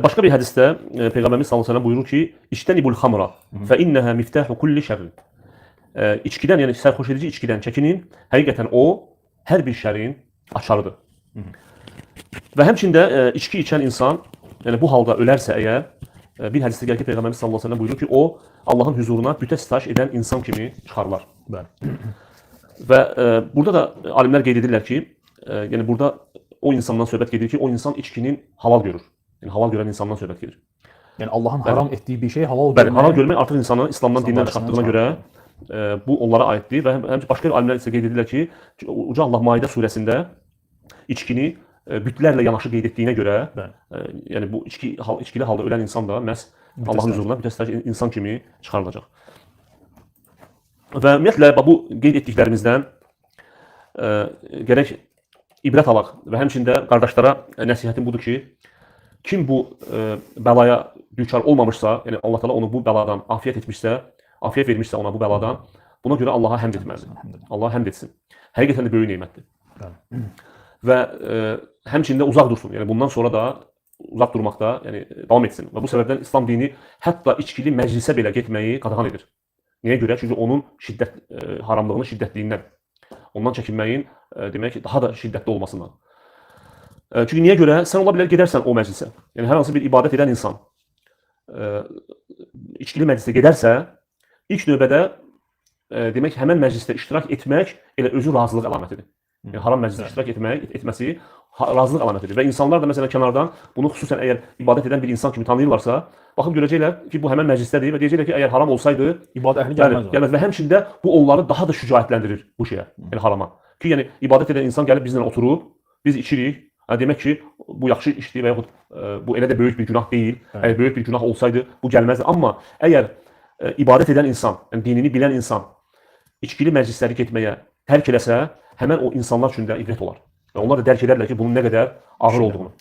Başqa bir hədisdə Peyğəmbərimiz sallallahu əleyhi və səlləm buyurur ki, "İctenibul xamra fe inneha miftahu kulli şerrin." İçkidən, yəni sərxoş edici içkidən çəkinin. Həqiqətən o hər bir şərin açarıdır. Və həmçində içki içən insan, yəni bu halda ölərsə əgər, bir hədisdə gəlir ki, Peyğəmbərimiz sallallahu əleyhi və səlləm buyurur ki, o Allahın huzuruna bütə sitayiş edən insan kimi çıxarılar. Bəli. Və burada da alimlər qeyd edirlər ki, yəni burada o insandan söhbət gedir ki, o insan içkinin halal görür. Yəni halal görən insandan söhbət gedir. Yəni Allahın haram etdiyi bir şey halal Bəli, görmək. halal görmək artıq insanı İslamdan, dindən çıxartdığına görə bu onlara aiddir və həm başqa alimlər isə qeyd edirlər ki, Uca Allah Maidə surəsində içkini bütlərlə yanaşı qeyd etdiyinə görə, yəni bu içkili halda ölən insan da məhz Allahın huzuruna bütə sitayiş insan kimi çıxarılacaq. Və ümumiyyətlə bu qeyd etdiklərimizdən gərək ibrət alaq və həmçində qardaşlara nəsihətim budur ki, kim bu bəlaya düçar olmamışsa, yəni Allah Taala onu bu bəladan afiyət etmişsə, afiyət vermişsə ona bu bəladan, buna görə Allaha həmd etməlidir. Allaha həmd etsin. Həqiqətən də böyük nemətdir. Və həmçində uzaq dursun. Yəni bundan sonra da uzaq durmaqda, yəni davam etsin. Və bu səbəbdən İslam dini hətta içkili məclisə belə getməyi qadağan edir. Niyə görə? Çünki onun haramlığının şiddətliyindən, ondan çəkinməyin demək ki, daha da şiddətli olmasından. Çünki niyə görə? Sən ola bilər gedərsən o məclisə. Yəni hər hansı bir ibadət edən insan içkili məclisə gedərsə, ilk növbədə demək həmən məclisdə iştirak etmək elə özü razılıq əlamətidir. Yəni haram məclisdə iştirak etməsi razılıq əlamətidir. Və insanlar da məsələn kənardan bunu xüsusən əgər ibadət edən bir insan kimi tanıyırlarsa, baxıb görəcəklər ki, bu həmən məclisdədir və deyəcəklər ki, əgər haram olsaydı ibadət əhli gəlməz. Və həmçində bu onları daha da şücaətləndirir bu şeyə, yəni harama. Ki yəni ibadət edən insan gəlib bizlə oturub, biz içirik. Demək ki, bu yaxşı işdir və yaxud bu elə də böyük bir günah deyil. Əgər böyük bir günah olsaydı bu gəlməzdi. Amma əgər ibadət edən insan, yəni dinini bilən insan içkili məclisləri getməyə tərk eləsə, həmən o insanlar üçün də ibrət olar. Və onlar da dərk edərlər ki, bunun nə qədər ağır olduğunu.